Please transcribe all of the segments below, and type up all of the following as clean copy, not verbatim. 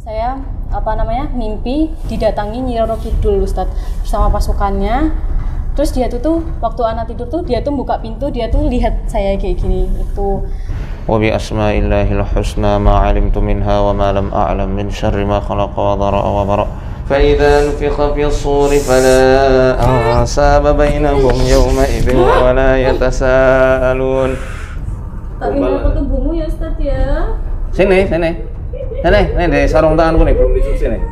Saya mimpi didatangi Nyi Roro Kidul Ustadz bersama pasukannya. Terus dia tuh waktu anak tidur tuh dia tuh buka pintu, dia tuh lihat saya kayak gini itu. Wa bi asma'illahil husna ma 'alimtu minha wa ma lam a'lam min syarri ma khalaqa wa dhara'a wa bara. Fa idza nufikha fis suri fala ansaba bainahum yawma idzin wa la yatasaalun. Tak pindah ke tubuhmu ya Ustadz ya. Sini, di sarung tanganku nih, belum dicuci nih.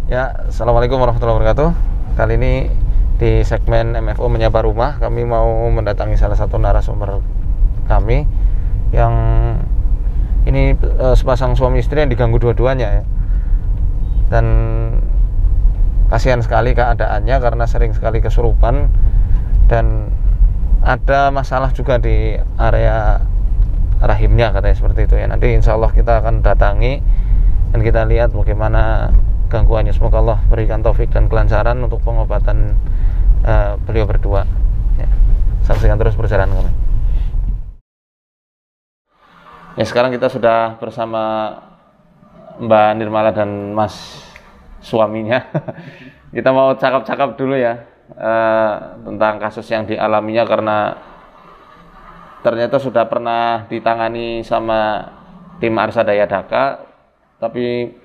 Ya, assalamualaikum warahmatullahi wabarakatuh. Kali ini di segmen MFO Menyapa Rumah, kami mau mendatangi salah satu narasumber kami yang ini sepasang suami istri yang diganggu dua-duanya ya. Dan kasihan sekali keadaannya karena sering sekali kesurupan dan ada masalah juga di area rahimnya katanya seperti itu ya. Nanti insya Allah kita akan datangi dan kita lihat bagaimana gangguannya. Semoga Allah berikan taufik dan kelancaran untuk pengobatan beliau berdua ya. Saksikan terus perjalanan kami ya. Sekarang kita sudah bersama Mbak Nirmala dan Mas suaminya. Kita mau cakap-cakap dulu ya tentang kasus yang dialaminya, karena ternyata sudah pernah ditangani sama tim Arsadaya Dhaka tapi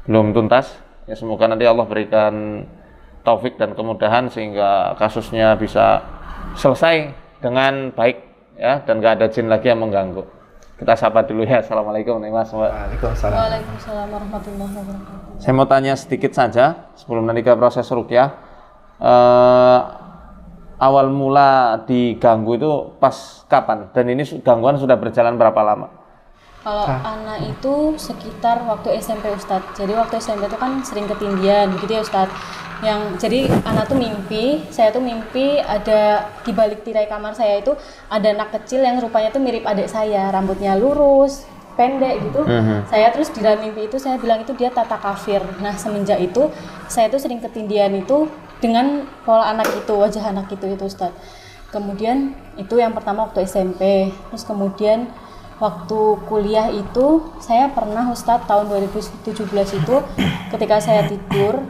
belum tuntas ya. Semoga nanti Allah berikan taufik dan kemudahan sehingga kasusnya bisa selesai dengan baik ya, dan gak ada jin lagi yang mengganggu. Kita sapa dulu ya. Assalamualaikum nih Mas. Waalaikumsalam. Waalaikumsalam warahmatullahi wabarakatuh. Saya mau tanya sedikit saja sebelum nanti ke proses ruqyah. Awal mula diganggu itu pas kapan, dan ini gangguan sudah berjalan berapa lama? Kalau anak itu sekitar waktu SMP Ustadz. Jadi waktu SMP itu kan sering ketindihan gitu ya Ustadz. Jadi anak tuh mimpi, saya tuh mimpi ada di balik tirai kamar saya itu ada anak kecil yang rupanya tuh mirip adik saya, rambutnya lurus, pendek gitu. Saya terus di dalam mimpi itu saya bilang itu dia tata kafir. Nah semenjak itu saya tuh sering ketindihan itu dengan pola anak itu, wajah anak itu Ustadz. Kemudian itu yang pertama waktu SMP. Terus kemudian waktu kuliah itu saya pernah Ustadz tahun 2017 itu ketika saya tidur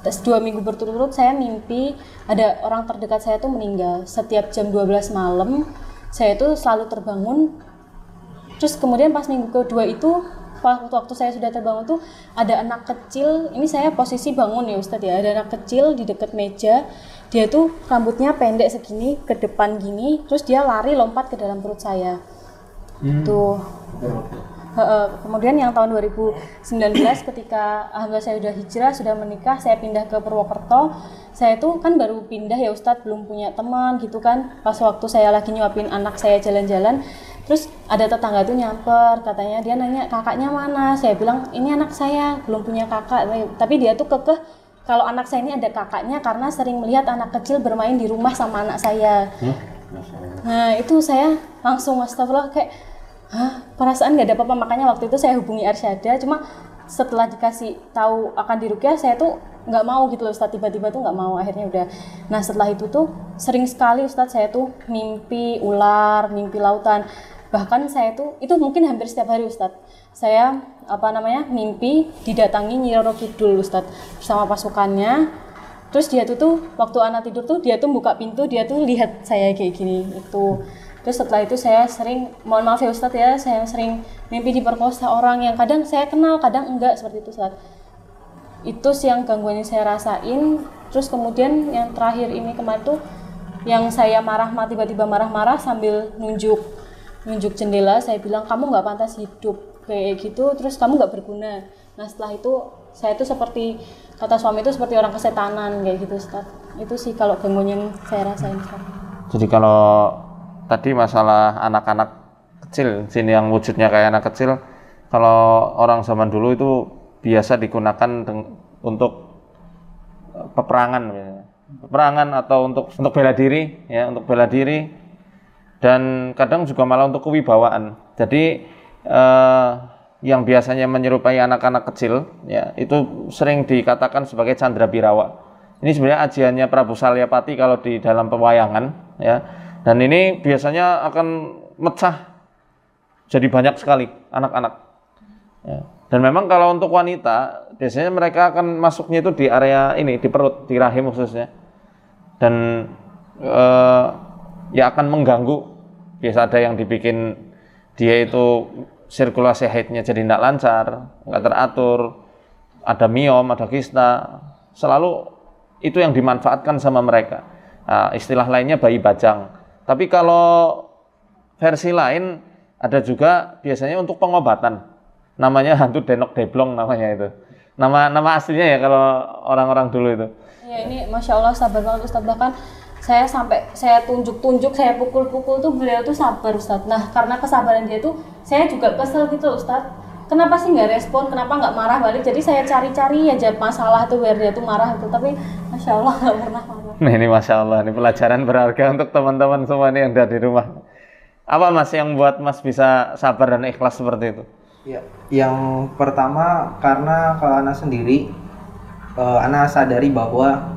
2 minggu berturut-turut saya mimpi ada orang terdekat saya tuh meninggal. Setiap jam 12 malam saya itu selalu terbangun. Terus kemudian pas minggu kedua itu waktu saya sudah terbangun tuh ada anak kecil, ini saya posisi bangun ya Ustadz ya, ada anak kecil di dekat meja. Dia tuh rambutnya pendek segini ke depan gini, terus dia lari lompat ke dalam perut saya. Tuh. Kemudian yang tahun 2019 ketika alhamdulillah saya sudah hijrah, sudah menikah, saya pindah ke Purwokerto. Saya tuh kan baru pindah ya Ustadz, belum punya teman gitu kan. Pas waktu saya lagi nyuapin anak saya jalan-jalan, terus ada tetangga tuh nyamper, katanya dia nanya kakaknya mana. Saya bilang ini anak saya, belum punya kakak. Tapi dia tuh kekeh kalau anak saya ini ada kakaknya karena sering melihat anak kecil bermain di rumah sama anak saya. Nah itu saya langsung astagfirullah kayak perasaan gak ada apa-apa. Makanya waktu itu saya hubungi Arsyada, cuma setelah dikasih tahu akan diruqyah saya tuh nggak mau gitu loh Ustadz, tiba-tiba tuh nggak mau, akhirnya udah. Nah setelah itu tuh sering sekali Ustadz saya tuh mimpi ular, mimpi lautan. Bahkan saya tuh itu mungkin hampir setiap hari Ustadz saya mimpi didatangi Nyi Roro Kidul Ustadz bersama pasukannya. Terus dia tuh waktu anak tidur tuh dia tuh buka pintu, dia tuh lihat saya kayak gini itu. Terus setelah itu saya sering, mohon maaf ya Ustadz ya, saya sering mimpi diperkosa orang yang kadang saya kenal, kadang enggak, seperti itu Ustadz. Itu sih yang gangguan yang saya rasain. Terus kemudian yang terakhir ini kemarin tuh yang saya tiba-tiba marah-marah sambil nunjuk jendela. Saya bilang kamu nggak pantas hidup kayak gitu, terus kamu nggak berguna. Nah setelah itu saya tuh seperti kata suami itu seperti orang kesetanan kayak gitu Ustadz. Itu sih kalau gangguan yang saya rasain sekarang. Jadi kalau tadi masalah anak-anak kecil, jin yang wujudnya kayak anak kecil, kalau orang zaman dulu itu biasa digunakan untuk peperangan atau untuk bela diri ya, untuk bela diri. dan kadang juga malah untuk kewibawaan. Jadi yang biasanya menyerupai anak-anak kecil ya itu sering dikatakan sebagai candra-birawa. Ini sebenarnya ajiannya Prabu Salyapati kalau di dalam pewayangan ya. Dan ini biasanya akan mecah jadi banyak sekali anak-anak ya. Dan memang kalau untuk wanita biasanya mereka akan masuknya itu di area ini, di perut, di rahim khususnya. Dan ya akan mengganggu. Biasa ada yang dibikin dia itu sirkulasi haidnya jadi tidak lancar, nggak teratur, ada miom, ada kista, selalu itu yang dimanfaatkan sama mereka. Nah, istilah lainnya bayi bajang. Tapi kalau versi lain ada juga biasanya untuk pengobatan, namanya hantu denok deblong namanya itu. Nama aslinya ya kalau orang-orang dulu itu. Ya ini Masya Allah sabar banget Ustadz, bahkan saya tunjuk-tunjuk, saya pukul-pukul tuh beliau tuh sabar Ustadz. Nah karena kesabaran dia tuh saya juga kesel gitu Ustadz. Kenapa sih nggak respon? Kenapa nggak marah balik? Jadi saya cari-cari aja masalah tuh biar dia tuh marah itu. Tapi Masya Allah nggak pernah marah. Nah ini Masya Allah, ini pelajaran berharga untuk teman-teman semua nih yang ada di rumah. Apa Mas yang buat Mas bisa sabar dan ikhlas seperti itu? Ya, yang pertama karena kalau Ana sendiri, Ana sadari bahwa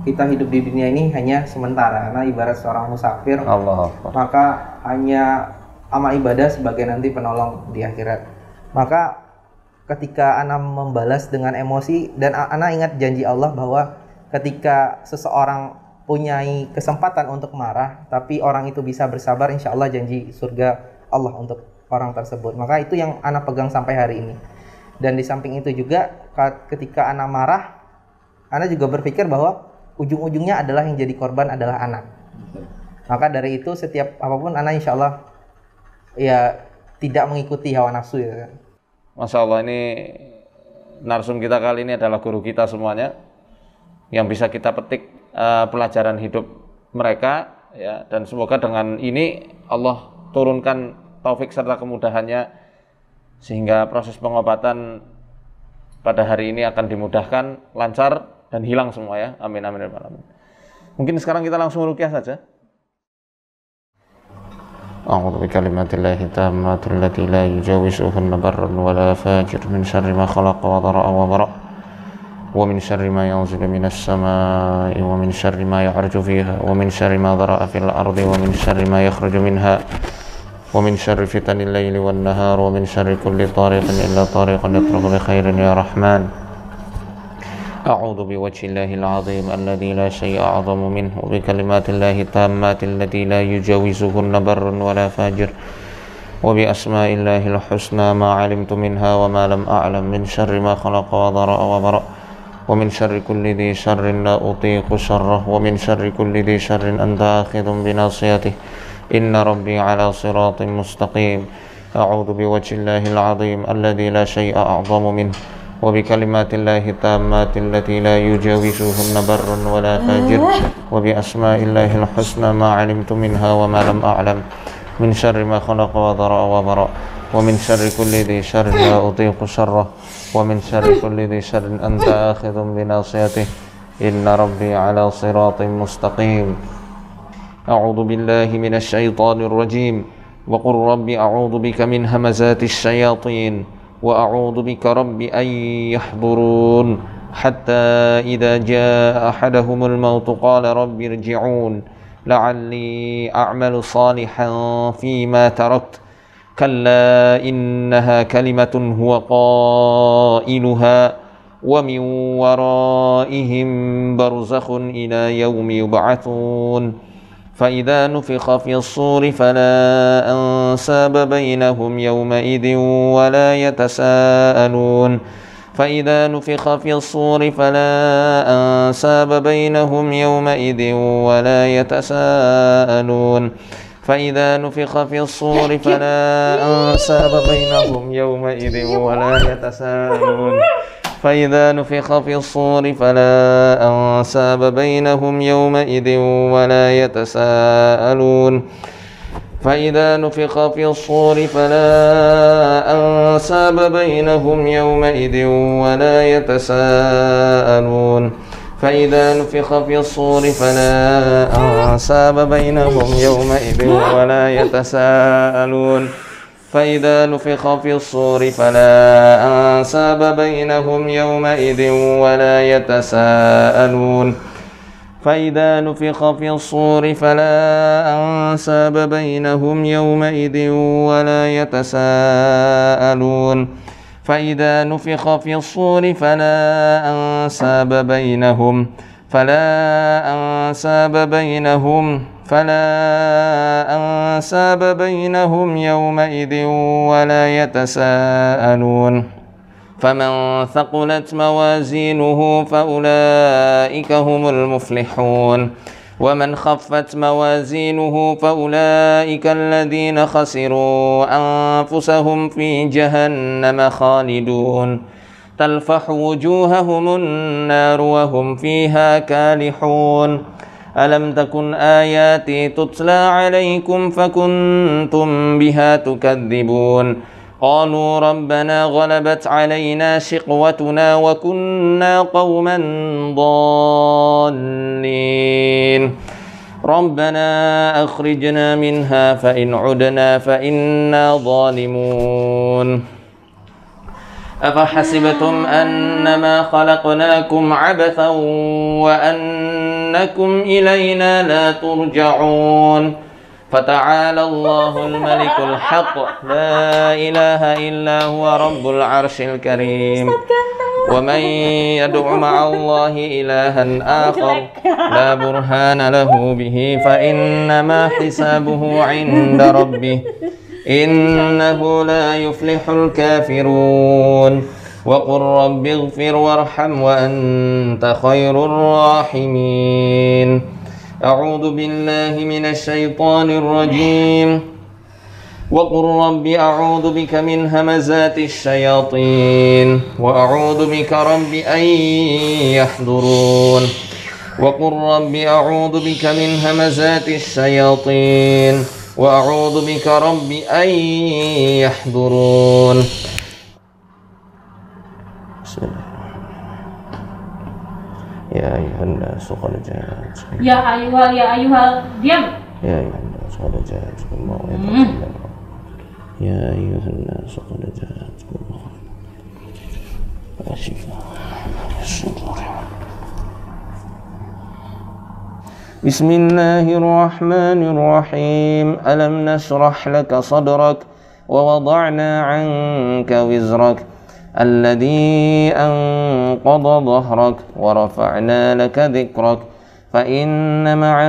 kita hidup di dunia ini hanya sementara, karena ibarat seorang musafir, Allah. maka hanya amal ibadah sebagai nanti penolong di akhirat. Maka ketika Ana membalas dengan emosi, dan Ana ingat janji Allah bahwa ketika seseorang punyai kesempatan untuk marah, tapi orang itu bisa bersabar, insya Allah janji surga Allah untuk orang tersebut. Maka itu yang Ana pegang sampai hari ini. Dan di samping itu juga ketika Ana marah, Ana juga berpikir bahwa ujung-ujungnya adalah yang jadi korban adalah anak. Maka dari itu setiap apapun Ana insya Allah ya tidak mengikuti hawa nafsu ya. Masya Allah, ini narsum kita kali ini adalah guru kita semuanya yang bisa kita petik pelajaran hidup mereka ya, dan semoga dengan ini Allah turunkan taufik serta kemudahannya sehingga proses pengobatan pada hari ini akan dimudahkan, lancar dan hilang semua ya. Amin amin ya rabbal alamin. Mungkin sekarang kita langsung ruqyah saja. A'udzu bikalimatillahi tammati allati la yujawizuhunna barrun wa la fajir min syarri ma khalaqa wa dhara'a wa bara' wa min syarri ma yanzilu minas samaa'i wa min syarri ma ya'ruju fiha wa min syarri ma dhara'a fil ardi wa min syarri ma yakhruju minha wa min syarri fitanil laili wan nahar wa min syarri kulli tariqin illa tariqan yatruku bi khairin ya rahman. أعوذ بوجه الله العظيم الذي لا شيء أعظم منه وبكلمات الله التامات التي لا يجاوزهن بر ولا فاجر وبأسماء الله الحسنى ما علمت منها وما لم أعلم من شر ما خلق وضرأ وبرأ ومن شر كل ذي شر لا أطيق شره ومن شر كل ذي شر أنت آخذ بناصيته إن ربي على صراط مستقيم أعوذ بوجه الله العظيم الذي لا شيء أعظم منه وبكلمات الله التامات التي لا يجاوزهن بر ولا فاجر وبأسماء الله الحسنى ما علمت منها وما لم أعلم من شر ما خلق وضرأ وبرأ ومن شر كل ذي شر لا أطيق شره ومن شر كل ذي شر أنت آخذ بناصيته إن ربي على صراط مستقيم أعوذ بالله من الشيطان الرجيم وقل رب أعوذ بك من همزات الشياطين وأعوذ بك رب أن يحضرون حتى إذا جاء أحدهم الموت قال رب ارجعون لعلي أعمل صالحا فيما تركت كلا إنها كلمة هو قائلها ومن ورائهم برزخ إلى يوم يبعثون فإذا نفخ في الصور فلا أنساب بينهم يومئذ ولا يتساءلون فإذا نفخ في الصور فلا أنساب بينهم يومئذ ولا يتساءلون فإذا نفخ في الصور فلا أنساب بينهم يومئذ ولا يتساءلون فإذا نفخ في الصور فلا أنساب بينهم يومئذ ولا يتساءلون فإذا نفخ في الصور فلا أنساب بينهم يومئذ ولا يتساءلون فإذا نفخ في الصور فلا أنساب بينهم يومئذ ولا يتساءلون فإذا نفخ في الصور فلا أنساب بينهم يومئذ ولا يتساءلون فإذا نفخ في الصور فلا أنساب بينهم يومئذ ولا يتساءلون فإذا نفخ في الصور فلا أنساب بينهم يومئذ ولا يتساءلون فمن ثقلت موازينه فأولئك هم المفلحون ومن خفت موازينه فأولئك الذين خسروا أنفسهم في جهنم خالدون تلفح وجوههم النار وهم فيها كالحون ألم تكن آياتي تتلى عليكم فكنتم بها تكذبون قالوا ربنا غلبت علينا شقوتنا وكنا قوما ضالين ربنا أخرجنا منها فإن عدنا فإنا ظالمون أفحسبتم أنما خلقناكم عبثا وأنكم إلينا لا ترجعون فتعالى الله الملك الحق لا إله إلا هو رب العرش الكريم ومن يدع مع الله إلها آخر لا برهان له به فإنما حسابه عند ربه إنه لا يفلح الكافرون وقل رب اغفر وارحم وأنت خير الراحمين أعوذ بالله من الشيطان الرجيم وقل رب أعوذ بك من همزات الشياطين وأعوذ بك رب أن يحضرون وقل رب أعوذ بك من همزات الشياطين وأعوذ بك رب أن يحضرون بسم الله يا أيها الناس قد جاءتكم Ya ayuhal diam. يا أيها الناس قد جاءتكم موعظة يا أيها الناس قد جاءتكم وشفاء الصدور بسم الله الرحمن الرحيم ألم نشرح لك صدرك ووضعنا عنك وزرك الذي أنقض ظهرك ورفعنا لك ذكرك فإن مع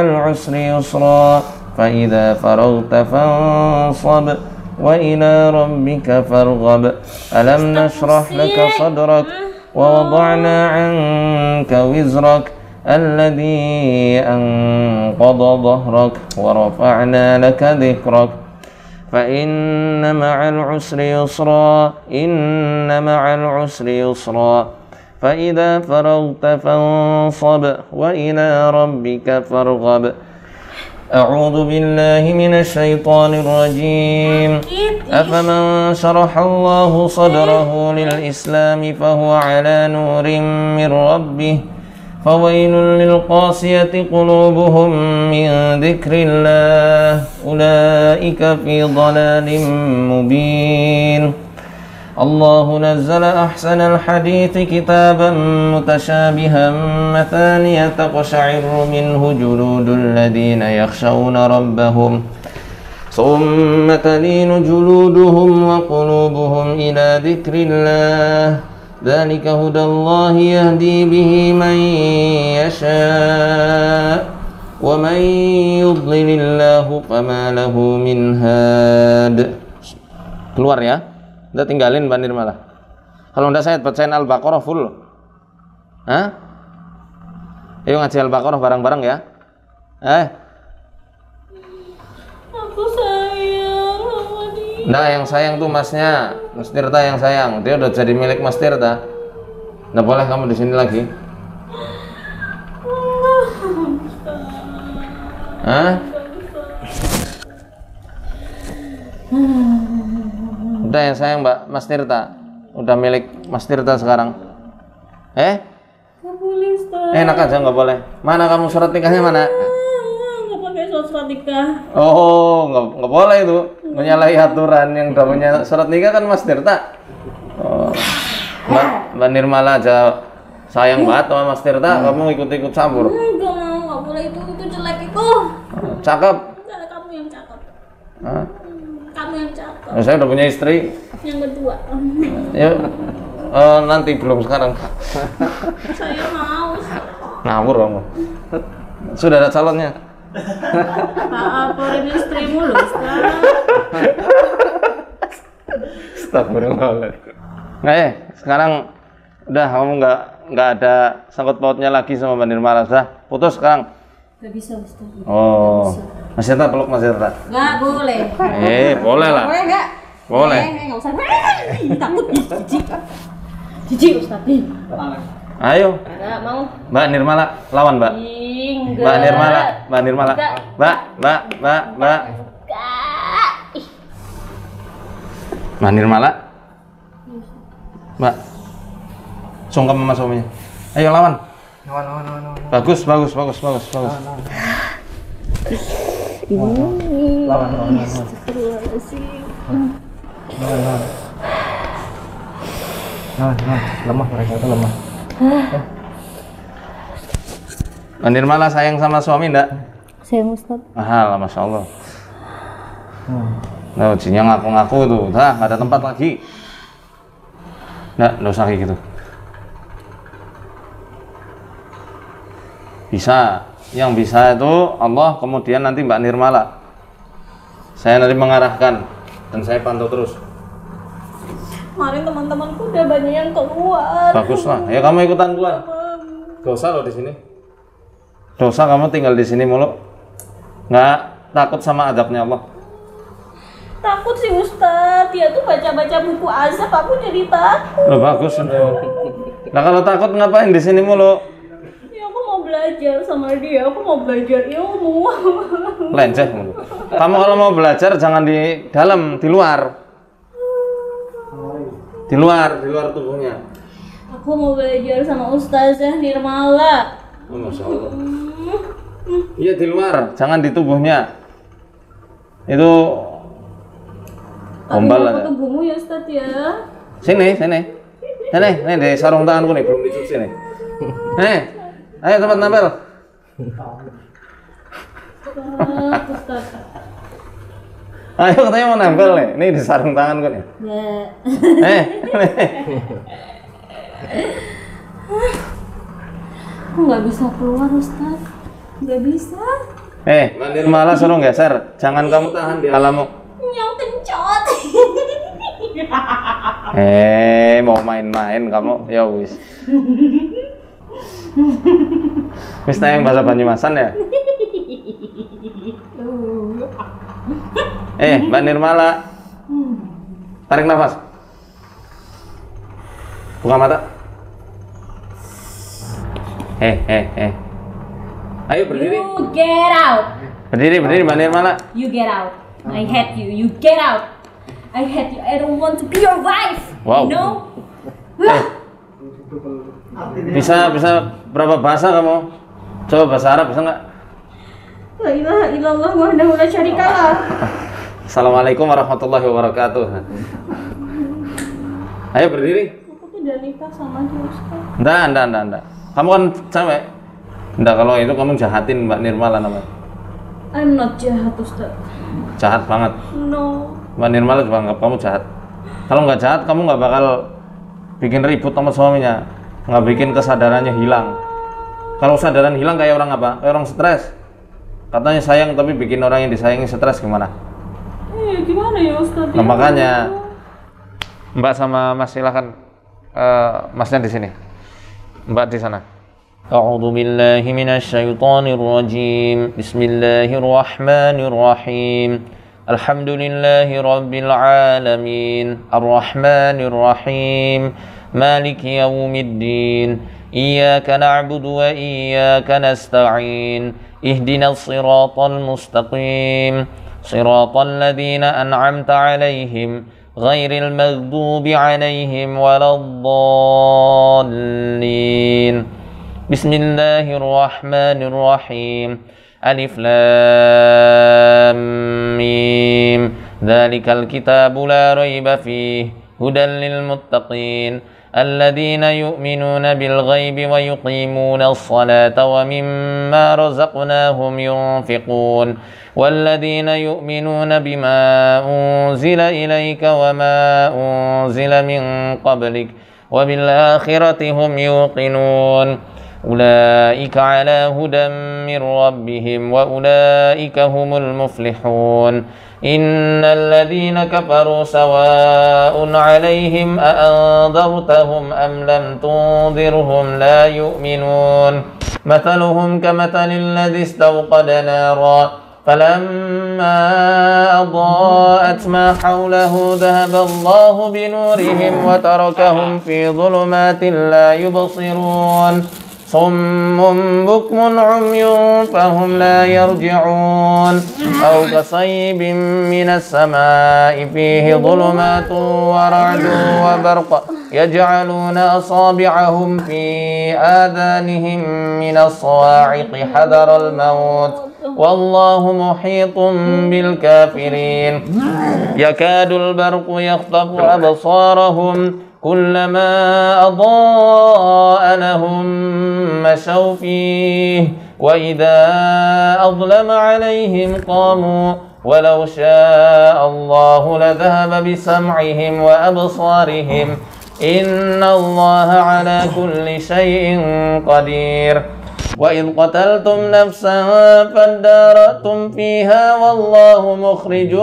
العسر يسرا فإذا فرغت فانصب وإلى ربك فارغب ألم نشرح لك صدرك ووضعنا عنك وزرك الذي أنقض ظهرك ورفعنا لك ذكرك فإن مع العسر يسرا فإذا فرغت فانصب وإلى ربك فارغب أعوذ بالله من الشيطان الرجيم أفمن شرح الله صدره للإسلام فهو على نور من ربه فويل للقاسية قلوبهم من ذكر الله أولئك في ضلال مبين الله نزل أحسن الحديث كتابا متشابها مثانية تقشعر منه جلود الذين يخشون ربهم ثم تلين جلودهم وقلوبهم إلى ذكر الله ذلك هدى الله يهدي به من يشاء ومن يضلل الله فما له من هاد. Keluar ya, udah tinggalin Bandir malah. Kalau enggak saya bacain Al-Baqarah full. Hah? Ayo ngaji Al-Baqarah bareng-bareng ya. Aku sayang sama dia. Nah, yang sayang tuh masnya, Mas Tirta yang sayang. Dia udah jadi milik Mas Tirta. Nggak boleh kamu di sini lagi. Hah? Udah yang sayang Mbak Mas Tirta. Udah milik Mas Tirta sekarang. Nggak boleh, Ustaz. Enak aja nggak boleh. Mana kamu surat nikahnya mana? Nggak pakai surat nikah. Oh, nggak boleh itu. Menyalahi aturan yang udah punya surat nikah kan Mas Tirta. Oh. Mbak Nirmala aja sayang banget sama Mas Tirta, kamu ikut-ikut campur. Enggak mau, nggak boleh itu jelek itu. Cakep. Enggak, kamu yang cakep. Hah? Kamu yang cakep. Nah, saya udah punya istri. Yang kedua. Ya, nanti belum sekarang. Saya mau. Ngawur kamu. Sudah ada calonnya. Laporin istrimu loh, Ustaz. Astagfirullah. Nah, sekarang udah kamu nggak ada sangkut pautnya lagi sama Mbak Nirmala, sudah putus sekarang. Nggak bisa, Ustaz. Oh, Mas Tirta peluk Mas Tirta. Nggak boleh. Boleh lah. Boleh nggak? Boleh. Nggak usah. Takut jijik. Jijik, Ustaz. Ayo, Nggak mau. Mbak Nirmala lawan Mbak. Enggak. Mbak Nirmala, Mbak Nirmala, Enggak. Mbak. Enggak. Ih. Mbak Nirmala, Mbak. Sungkem sama suaminya. Ayo lawan. Lawan. Bagus. Lawan. Lemah mereka itu lemah. Mbak Nirmala sayang sama suami enggak? Sayang, Ustaz. Mahal, Masya Allah. Nah, ujinya ngaku-ngaku tuh, nggak ada tempat lagi. Nggak usah kayak gitu. Bisa, yang bisa itu Allah, kemudian nanti Mbak Nirmala. Saya nanti mengarahkan dan saya pantau terus. Kemarin teman-temanku udah banyak yang keluar. Bagus lah, ya kamu ikutan keluar. Dosa loh di sini. Dosa kamu tinggal di sini mulu. Nggak takut sama azabnya Allah. Takut sih, Ustaz. Dia tuh baca-baca buku azab, aku jadi takut. Loh bagus. Nah kalau takut ngapain di sini mulu? Ya aku mau belajar sama dia, aku mau belajar ilmu. Lenceh mulu. Kamu kalau mau belajar jangan di dalam, di luar. Di luar tubuhnya. Aku mau belajar sama Ustazah Nirmala. Oh, Masya Allah. Iya di luar, jangan di tubuhnya. Itu gombal Tapi aja. aku tubuhmu ya, Ustaz ya. Sini, di sarung tanganku nih belum dicuci nih. Ayo tempat nempel. Ustaz. Ayo katanya mau nempel nih, ini di sarung tanganku nih. Ya. Aku nggak bisa keluar, Ustaz. Nggak bisa. Mbak Nirmala suruh geser, jangan kamu tahan di alammu. Yang kencot. Mau main-main kamu, ya wis. Wis tayang bahasa Banyumasan ya? Mbak Nirmala, tarik nafas. Buka mata. Ayo berdiri. You get out. Berdiri Mbak Nirmala. You get out. I hate you. You get out. I hate you. I don't want to be your wife. Wow. You know? Bisa berapa bahasa kamu? Coba bahasa Arab bisa nggak? La ilaha illallah wahdahu la syarikalah. Assalamualaikum warahmatullahi wabarakatuh. Ayo berdiri. Aku tuh udah nikah sama dia, Ustaz. Enggak. Kamu kan cewek. Enggak, kalau itu kamu jahatin Mbak Nirmala namanya. I'm not jahat, Ustaz. Jahat banget. No. Mbak Nirmala juga anggap kamu jahat. Kalau nggak jahat, kamu nggak bakal bikin ribut sama suaminya. Nggak bikin kesadarannya hilang. Kalau kesadaran hilang kayak orang apa? Kayak orang stres. Katanya sayang tapi bikin orang yang disayangi stres gimana? Gimana ya, Ustaz? Nah, makanya Mbak sama Mas silakan. Masnya di sini. Mbak di sana. A'udzu billahi minasyaitonir rajim. Bismillahirrahmanirrahim. Alhamdulillahi rabbil alamin. Arrahmanir rahim. Maliki yaumiddin. Iyyaka na'budu wa iyyaka nasta'in. Ihdinas siratal mustaqim. Siratal ladzina an'amta 'alaihim غير المغضوب عليهم ولا الضالين. بسم الله الرحمن الرحيم. ألف لام ميم. ذلك الكتاب لا ريب فيه هدى للمتقين الذين يؤمنون بالغيب ويقيمون الصلاة ومما رزقناهم ينفقون والذين يؤمنون بما أنزل إليك وما أنزل من قبلك وبالآخرة هم يوقنون أولئك على هدى من ربهم وأولئك هم المفلحون. إن الذين كفروا سواء عليهم أأنذرتهم أم لم تنذرهم لا يؤمنون مثلهم كمثل الذي استوقد نارا فلما أضاءت ما حوله ذهب الله بنورهم وتركهم في ظلمات لا يبصرون صم بكم عمي فهم لا يرجعون أو كصيب من السماء فيه ظلمات ورعد وبرق يجعلون أصابعهم في آذانهم من الصواعق حذر الموت والله محيط بالكافرين يكاد البرق يخطف أبصارهم كلما أضاء لهم مشوا فيه وإذا أظلم عليهم قاموا ولو شاء الله لذهب بسمعهم وأبصارهم إن الله على كل شيء قدير. وإذ قتلتم نفسا فادارأتم فيها والله مخرج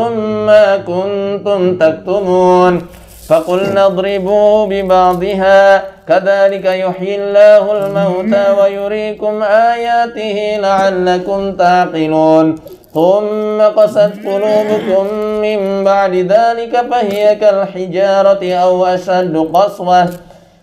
ما كنتم تكتمون فقلنا اضربوا ببعضها كذلك يحيي الله الموتى ويريكم آياته لعلكم تعقلون ثم قست قلوبكم من بعد ذلك فهي كالحجارة أو أشد قسوة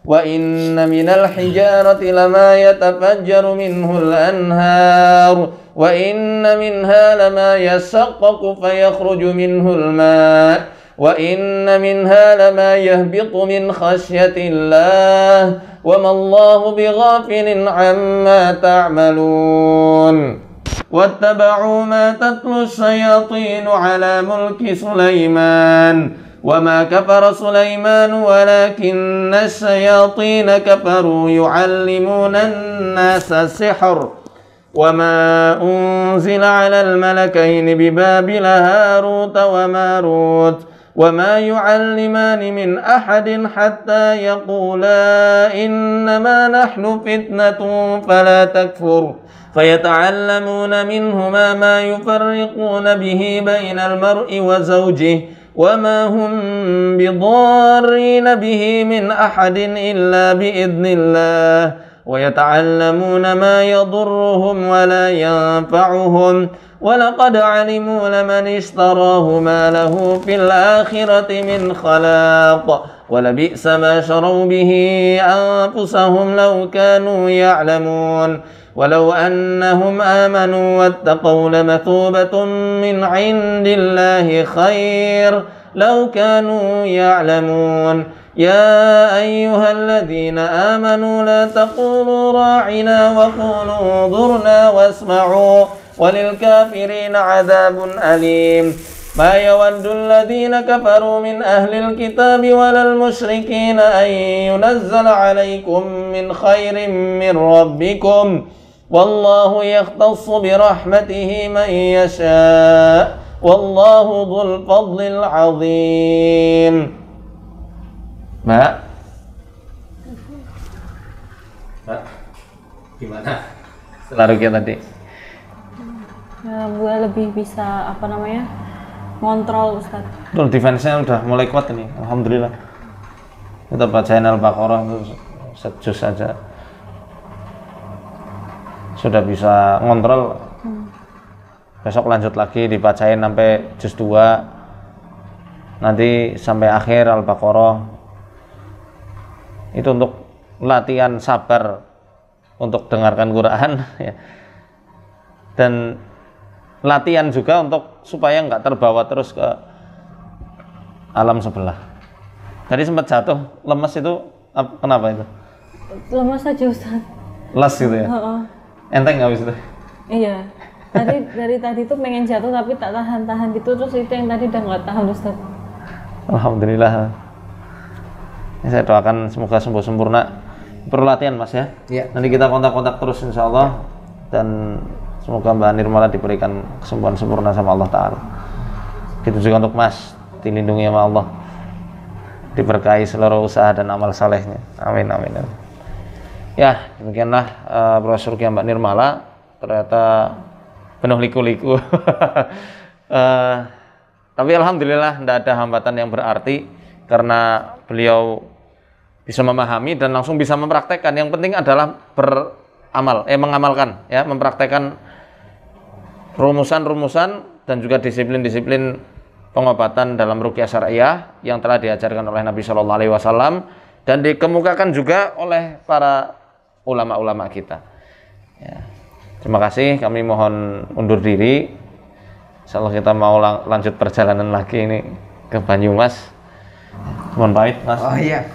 وإن من الحجارة لما يتفجر منه الأنهار وإن منها لما يشقق فيخرج منه الماء وإن منها لما يهبط من خشية الله وما الله بغافل عما تعملون واتبعوا ما تتلو الشياطين على ملك سليمان وما كفر سليمان ولكن الشياطين كفروا يعلمون الناس السحر وما أنزل على الملكين ببابل هاروت وماروت وما يعلمان من أحد حتى يقولا إنما نحن فتنة فلا تكفر فيتعلمون منهما ما يفرقون به بين المرء وزوجه وما هم بضارين به من أحد إلا بإذن الله ويتعلمون ما يضرهم ولا ينفعهم ولقد علموا لمن اشتراه ما له في الآخرة من خلاق ولبئس ما شروا به أنفسهم لو كانوا يعلمون ولو أنهم آمنوا واتقوا لمثوبة من عند الله خير لو كانوا يعلمون يا أيها الذين آمنوا لا تقولوا راعنا وقولوا انظرنا واسمعوا وللكافرين عذاب أليم ما يود الذين كفروا من أهل الكتاب ولا المشركين أن ينزل عليكم من خير من ربكم والله يختص برحمته من يشاء والله ذو الفضل العظيم. Mbak, gimana setelah rukyah tadi? Ya, gue lebih bisa ngontrol Ustaz. Betul, defense-nya udah mulai kuat ini, alhamdulillah. Kita bacain Al-Baqarah itu sejus saja sudah bisa ngontrol. Besok lanjut lagi dibacain sampai juz 2, nanti sampai akhir Al-Baqarah. Itu untuk latihan sabar untuk dengarkan Quran ya. Dan latihan juga untuk supaya nggak terbawa terus ke alam sebelah. Tadi sempat jatuh, lemes itu kenapa itu? Lemas aja Ustaz. Les gitu ya? Heeh. Enteng nggak habis itu? Iya. Dari tadi tuh pengen jatuh tapi tak tahan gitu, terus itu yang tadi udah nggak tahan Ustaz. Alhamdulillah. Ini saya doakan semoga sembuh sempurna. Perlu latihan Mas ya? Iya. Nanti kita kontak-kontak terus insya Allah. Dan semoga Mbak Nirmala diberikan kesembuhan sempurna sama Allah Ta'ala. Gitu juga untuk Mas, dilindungi sama Allah, diberkahi seluruh usaha dan amal salehnya. Amin, amin, amin. Ya, demikianlah brosurnya Mbak Nirmala. Ternyata penuh liku-liku. Tapi alhamdulillah tidak ada hambatan yang berarti karena beliau bisa memahami dan langsung bisa mempraktekkan. Yang penting adalah mengamalkan, ya, mempraktekkan rumusan-rumusan dan juga disiplin-disiplin pengobatan dalam ruqyah syariah yang telah diajarkan oleh Nabi Shallallahu Alaihi Wasallam dan dikemukakan juga oleh para ulama-ulama kita. Ya. Terima kasih. Kami mohon undur diri. Insyaallah kita mau lanjut perjalanan lagi ini ke Banyumas. Mohon pamit, Mas. Oh iya.